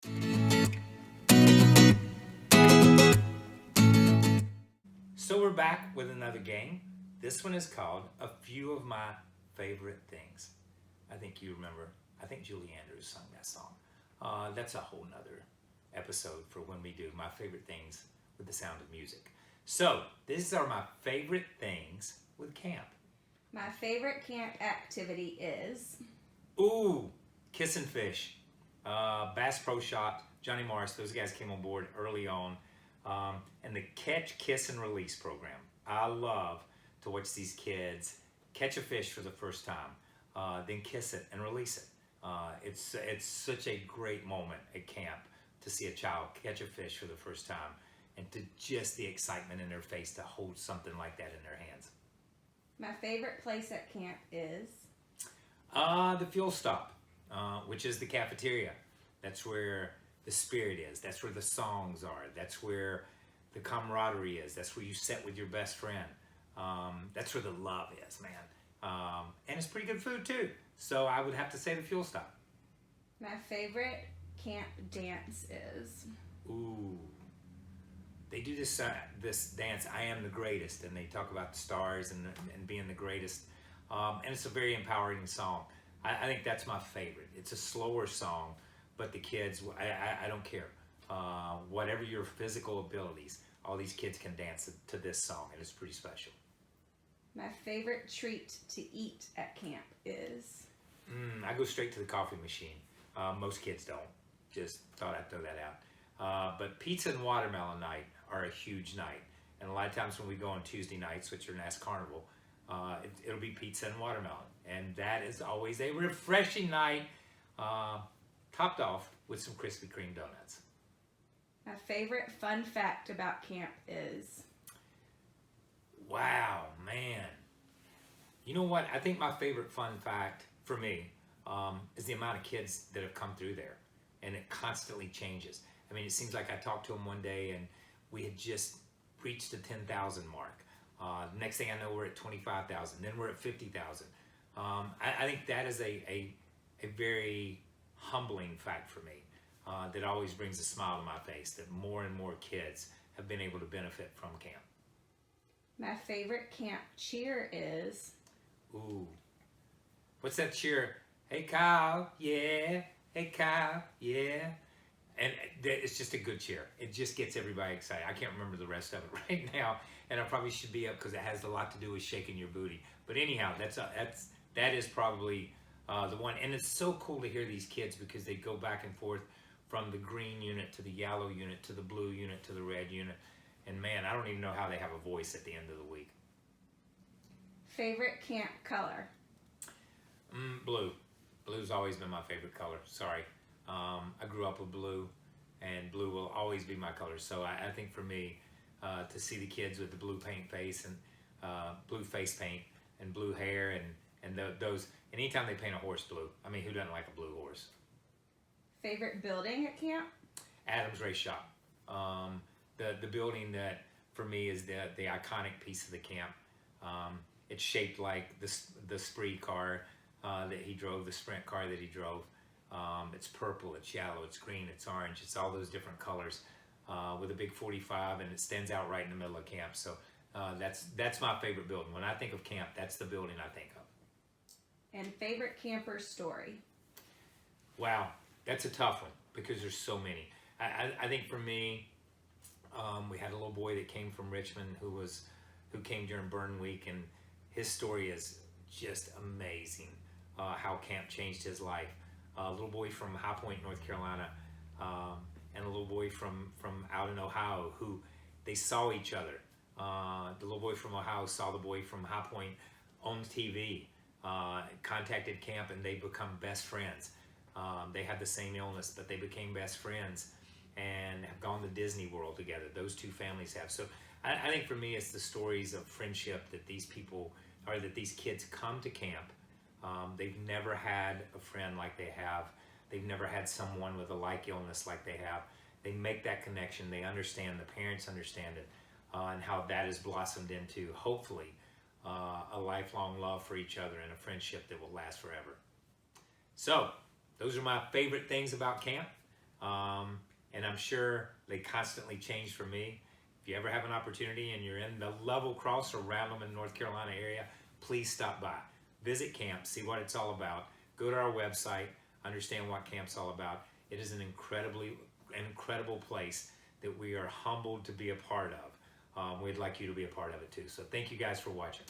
So we're back with another game. This one is called A Few of My Favorite Things. I think you remember, I think Julie Andrews sung that song. That's a whole nother episode for when we do my favorite things with the sound of music. So these are my favorite things with camp. My favorite camp activity is Ooh, Kiss and Fish. Bass Pro Shop, Johnny Morris, those guys came on board early on. And the Catch, Kiss, and Release program. I love to watch these kids catch a fish for the first time, then kiss it and release it. It's such a great moment at camp to see a child catch a fish for the first time and to just the excitement in their face to hold something like that in their hands. my favorite place at camp is The fuel stop, which is the cafeteria. That's where the spirit is. That's where the songs are. That's where the camaraderie is. That's where you sit with your best friend. That's where the love is, man. And it's pretty good food too. So I would have to say the fuel stop. my favorite camp dance is Ooh, they do this dance. I am the greatest, and they talk about the stars and being the greatest. And it's a very empowering song. I think that's my favorite. It's a slower song, but the kids, I don't care. Whatever your physical abilities, all these kids can dance to this song, and it's pretty special. my favorite treat to eat at camp is I go straight to the coffee machine. Most kids don't. Just thought I'd throw that out. But pizza and watermelon night are a huge night. And a lot of times when we go on Tuesday nights, which are NASCAR Carnival, it'll be pizza and watermelon. And that is always a refreshing night, topped off with some Krispy Kreme donuts. my favorite fun fact about camp is Wow, man. You know what? I think my favorite fun fact for me is the amount of kids that have come through there. And it constantly changes. I mean, it seems like I talked to them one day and we had just reached the 10,000 mark. Next thing I know, we're at 25,000. Then we're at 50,000. I think that is a very humbling fact for me that always brings a smile to my face, that more and more kids have been able to benefit from camp. my favorite camp cheer is Ooh. What's that cheer? Hey, Kyle, yeah. Hey, Kyle, yeah. And it's just a good cheer. It just gets everybody excited. I can't remember the rest of it right now, and I probably should be up because it has a lot to do with shaking your booty. But anyhow, that is probably the one. And it's so cool to hear these kids because they go back and forth from the green unit to the yellow unit to the blue unit to the red unit. And man, I don't even know how they have a voice at the end of the week. favorite camp color. Blue. Blue's always been my favorite color. Sorry. I grew up with blue, and blue will always be my color. So I think for me, to see the kids with the blue paint face and blue face paint and blue hair and those, anytime they paint a horse blue, I mean, who doesn't like a blue horse? Favorite building at camp? Adams Race Shop. The building that for me is the iconic piece of the camp. It's shaped like the Spree car that he drove, the sprint car that he drove. It's purple, it's yellow, it's green, it's orange, it's all those different colors with a big 45, and it stands out right in the middle of camp. So that's my favorite building. When I think of camp, that's the building I think of. And favorite camper story? Wow, that's a tough one because there's so many. I think for me, we had a little boy that came from Richmond who came during Burn Week, and his story is just amazing. How camp changed his life. A little boy from High Point, North Carolina, and a little boy from out in Ohio who they saw each other. The little boy from Ohio saw the boy from High Point on TV, contacted camp, and they become best friends. They had the same illness, but they became best friends and have gone to Disney World together. Those two families have. So I think for me, it's the stories of friendship that these people, or that these kids come to camp. They've never had a friend like they have. They've never had someone with a like illness like they have. They make that connection. They understand, the parents understand it, and how that has blossomed into, hopefully, a lifelong love for each other and a friendship that will last forever. So, those are my favorite things about camp. And I'm sure they constantly change for me. If you ever have an opportunity and you're in the Level Cross or Randleman, North Carolina area, please stop by. Visit camp, see what it's all about. Go to our website, understand what camp's all about. It is an incredible place that we are humbled to be a part of. We'd like you to be a part of it too. So thank you guys for watching.